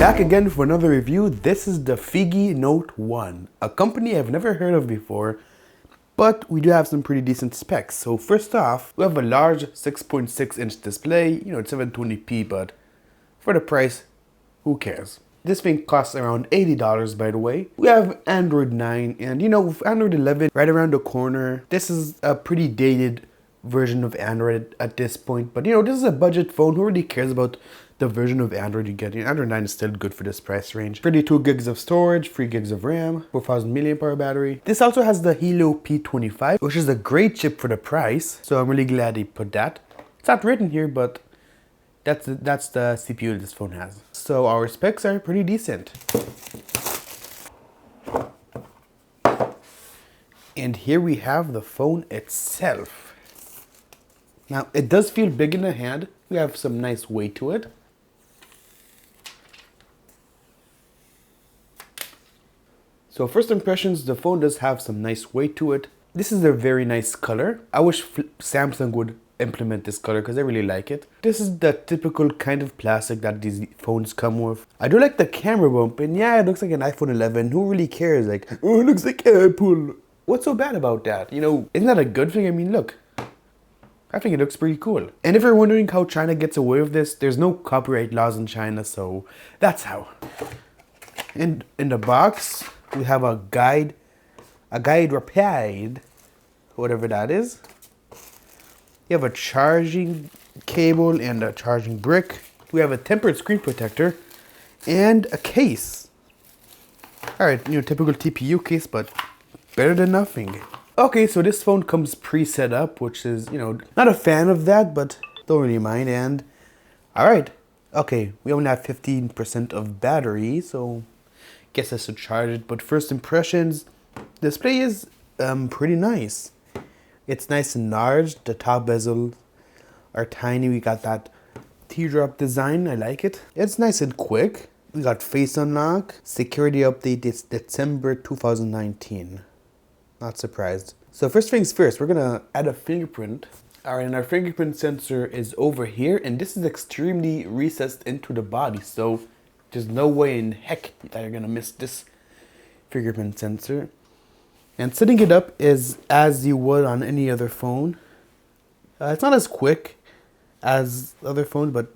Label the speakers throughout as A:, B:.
A: Back again for another review. This is the Figi Note 1, a company I've never heard of before, but we do have some pretty decent specs. So first off, we have a large 6.6 inch display, it's 720p, but for the price, who cares? This thing costs around $80 by the way. We have Android 9 and with Android 11 right around the corner, this is a pretty dated version of Android at this point, but this is a budget phone. Who really cares about the version of Android you get? Android 9 is still good for this price range. 32 gigs of storage, 3 gigs of RAM, 4000 milliampere battery. This also has the Helio P25, which is a great chip for the price, so I'm really glad they put that. It's not written here, but that's the CPU this phone has. So our specs are pretty decent. And here we have the phone itself. Now, it does feel big in the hand. We have some nice weight to it. So first impressions, the phone does have some nice weight to it. This is a very nice color. I wish Samsung would implement this color because I really like it. This is the typical kind of plastic that these phones come with. I do like the camera bump, and yeah, it looks like an iPhone 11. Who really cares? Like, oh, it looks like Apple. What's so bad about that? Isn't that a good thing? I mean, look. I think it looks pretty cool. And if you're wondering how China gets away with this, there's no copyright laws in China, so that's how. In the box, we have a guide repaid, whatever that is. You have a charging cable and a charging brick. We have a tempered screen protector and a case. Alright, typical TPU case, but better than nothing. Okay, so this phone comes pre-set up, which is, not a fan of that, but don't really mind. And alright, okay, we only have 15% of battery, so guess I should charge it. But first impressions, display is pretty nice. It's nice and large. The top bezels are tiny. We got that teardrop design. I like it. It's nice and quick. We got face unlock. Security update is December 2019. Not surprised. So first things first, we're gonna add a fingerprint. Alright, and our fingerprint sensor is over here, and this is extremely recessed into the body, so there's no way in heck that you're gonna miss this fingerprint sensor. And setting it up is as you would on any other phone. It's not as quick as other phones, but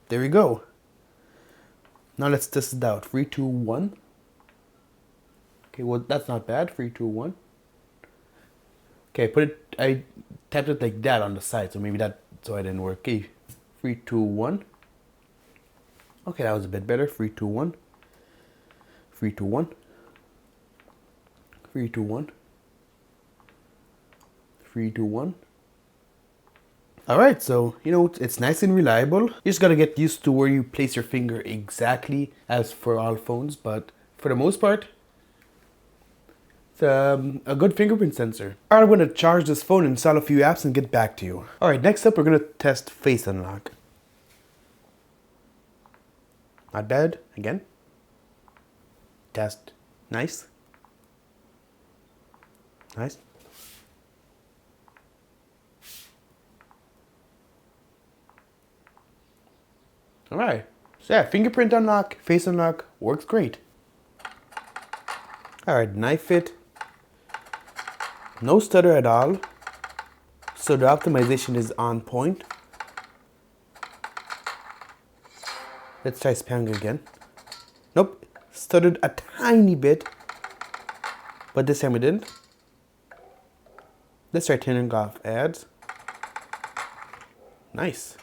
A: there we go. Now let's test it out. 3, 2, 1. Okay, well that's not bad. 3, 2, 1. Okay, I tapped it like that on the side, so maybe so it didn't work. Okay, 3, 2, 1. Okay, that was a bit better. 3, 2, 1. 3, 2, 1. 3, 2, 1. 3, 2, 1. Alright, so, it's nice and reliable. You just gotta get used to where you place your finger exactly as for all phones, but for the most part, it's a good fingerprint sensor. Alright, I'm gonna charge this phone, install a few apps, and get back to you. Alright, next up, we're gonna test face unlock. Not bad. Again. Test. Nice. Nice. Alright. So yeah, fingerprint unlock, face unlock, works great. Alright, knife fit. No stutter at all. So the optimization is on point. Let's try spamming again. Nope. Stuttered a tiny bit. But this time it didn't. Let's try turning off ads. Nice.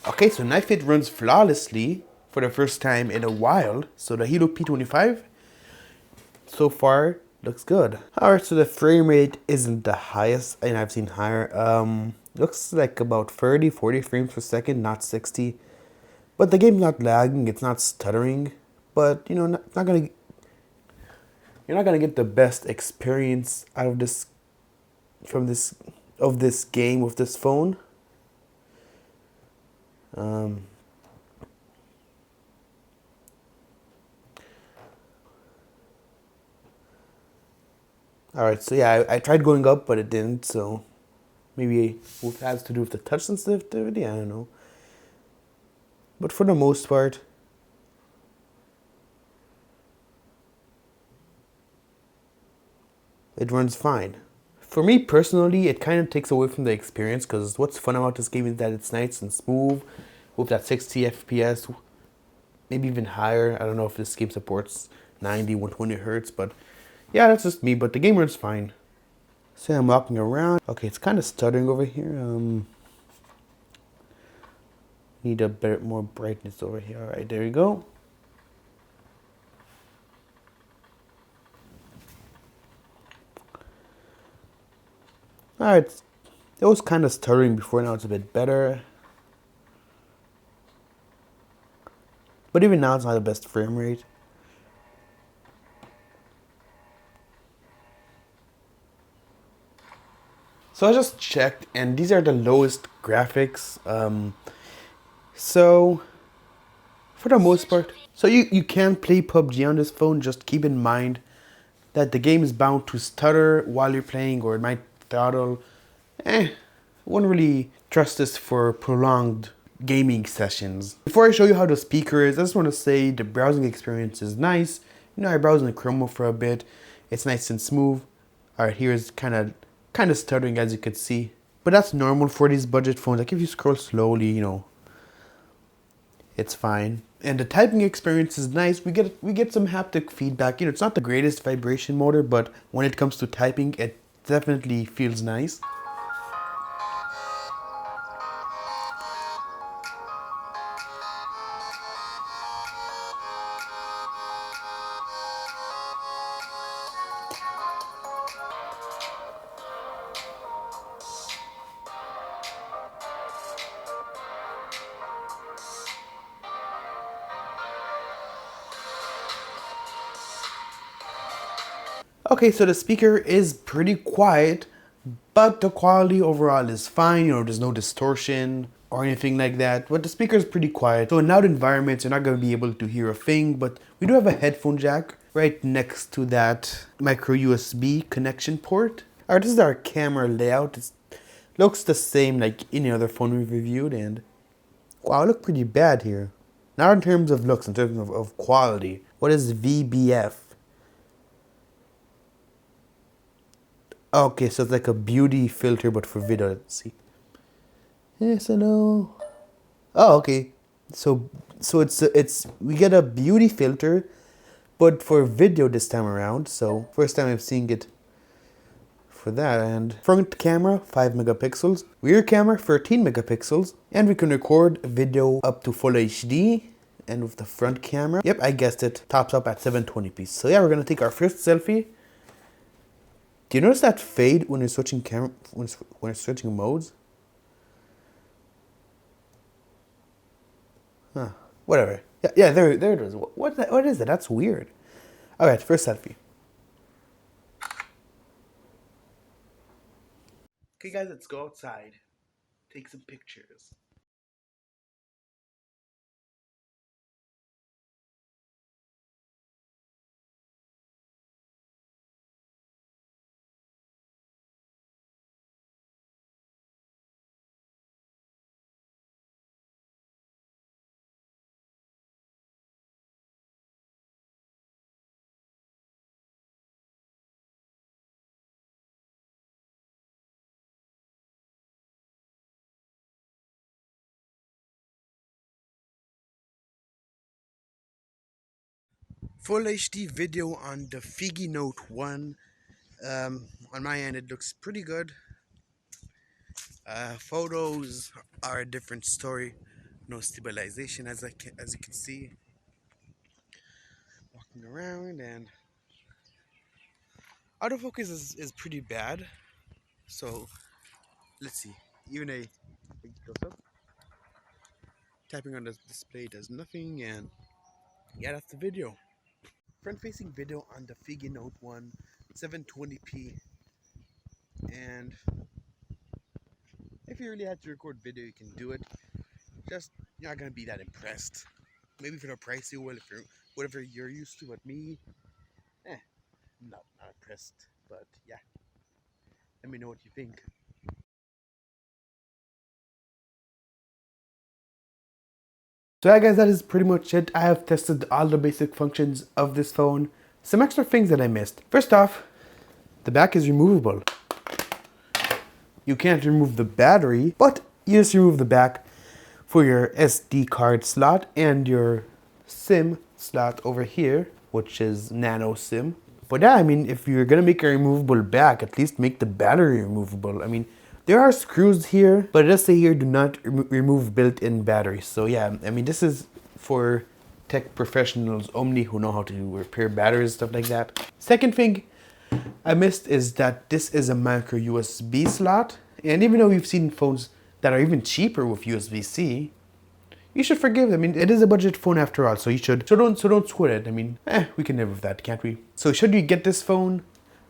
A: Okay, so knife fit runs flawlessly for the first time in a while. So the Helio P25 so far looks good. Alright, so the frame rate isn't the highest, and I've seen higher. Looks like about 30-40 frames per second, not 60. But the game's not lagging, it's not stuttering. But you're not gonna get the best experience out of this game with this phone. Alright, so yeah, I tried going up, but it didn't, so maybe it has to do with the touch sensitivity, I don't know. But for the most part, it runs fine. For me personally, it kind of takes away from the experience because what's fun about this game is that it's nice and smooth with that 60 FPS, maybe even higher. I don't know if this game supports 90, 120 hertz, but yeah, that's just me. But the game runs fine. So I'm walking around. Okay, it's kind of stuttering over here. Need a bit more brightness over here. All right, there you go. All right, it was kind of stuttering before. Now it's a bit better. But even now, it's not the best frame rate. So I just checked, and these are the lowest graphics. So for the most part, so you can play PUBG on this phone. Just keep in mind that the game is bound to stutter while you're playing, or it might throttle. Wouldn't really trust this for prolonged gaming sessions. Before I show you how the speaker is, I just want to say the browsing experience is nice. You know, I browsed in Chrome for a bit. It's nice and smooth. Alright, here's kind of stuttering as you can see. But that's normal for these budget phones. Like if you scroll slowly, you know, it's fine. And the typing experience is nice. We get some haptic feedback. You know, it's not the greatest vibration motor, but when it comes to typing, it definitely feels nice. Okay, so the speaker is pretty quiet, but the quality overall is fine. You know, there's no distortion or anything like that. But the speaker is pretty quiet. So in loud environments, you're not going to be able to hear a thing. But we do have a headphone jack right next to that micro USB connection port. Alright, this is our camera layout. It looks the same like any other phone we've reviewed. And wow, I look pretty bad here. Not in terms of looks, in terms of quality. What is VBF? Okay, so it's like a beauty filter, but for video. Let's see. Yes, hello. Oh, okay. So it's we get a beauty filter, but for video this time around. So first time I'm seeing it for that. And front camera 5 megapixels, rear camera 13 megapixels, and we can record video up to full HD. And with the front camera, yep, I guessed it, tops up at 720p. So yeah, we're gonna take our first selfie. Do you notice that fade when you're switching camera, when you're switching modes? Huh. Whatever. Yeah, there it is. What is that? That's weird. All right, first selfie. Okay, guys, let's go outside. Take some pictures. Full HD video on the Figi Note 1. On my end, it looks pretty good. Photos are a different story. No stabilization, as you can see. Walking around, and autofocus is pretty bad. So let's see. Even a close up, tapping on the display does nothing, and yeah, that's the video. Front-facing video on the Figi Note 1, 720p, and if you really had to record video, you can do it. Just you're not gonna be that impressed. Maybe for the pricey, well, if you're whatever you're used to, but me, not impressed. but yeah, let me know what you think. So yeah guys, that is pretty much it. I have tested all the basic functions of this phone. Some extra things that I missed. First off, the back is removable. You can't remove the battery, but you just remove the back for your SD card slot and your SIM slot over here, which is nano SIM. But yeah, I mean, if you're gonna make a removable back, at least make the battery removable. I mean, there are screws here, but it does say here do not remove built-in batteries. So yeah, I mean, this is for tech professionals only who know how to repair batteries, stuff like that. Second thing I missed is that this is a micro USB slot. And even though we've seen phones that are even cheaper with USB-C, you should forgive them. I mean, it is a budget phone after all, so you should. So don't sweat it. I mean, we can live with that, can't we? So should you get this phone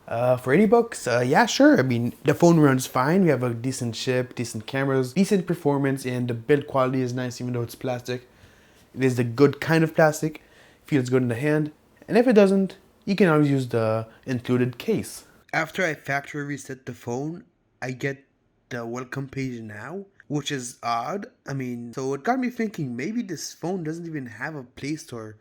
A: for $80? Yeah, sure. I mean, the phone runs fine. We have a decent chip, decent cameras, decent performance, and the build quality is nice, even though it's plastic. It is the good kind of plastic. Feels good in the hand. And if it doesn't, you can always use the included case. After I factory reset the phone, I get the welcome page now, which is odd. I mean, so it got me thinking maybe this phone doesn't even have a Play Store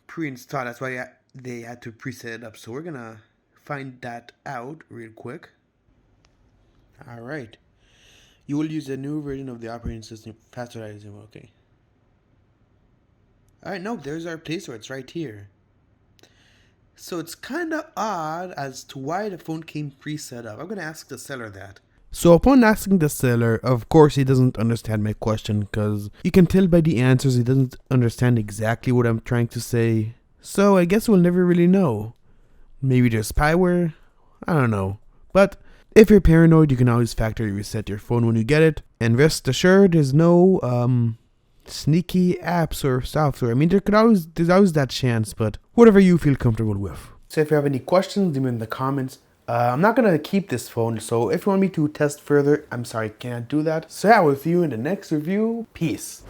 A: pre-installed. That's why they had to preset it up. So we're gonna find that out real quick. All right. You will use a new version of the operating system. Faster, okay. All right, no, there's our Play Store. It's right here. So it's kind of odd as to why the phone came pre-set up. I'm gonna ask the seller that. So upon asking the seller, of course he doesn't understand my question, because you can tell by the answers he doesn't understand exactly what I'm trying to say. So I guess we'll never really know. Maybe there's spyware? I don't know. But if you're paranoid, you can always factory reset your phone when you get it. And rest assured, there's no sneaky apps or software. I mean, there's always that chance, but whatever you feel comfortable with. So if you have any questions, leave them in the comments. I'm not gonna keep this phone, so if you want me to test further, I'm sorry, can't do that. So yeah, we'll see you in the next review. Peace.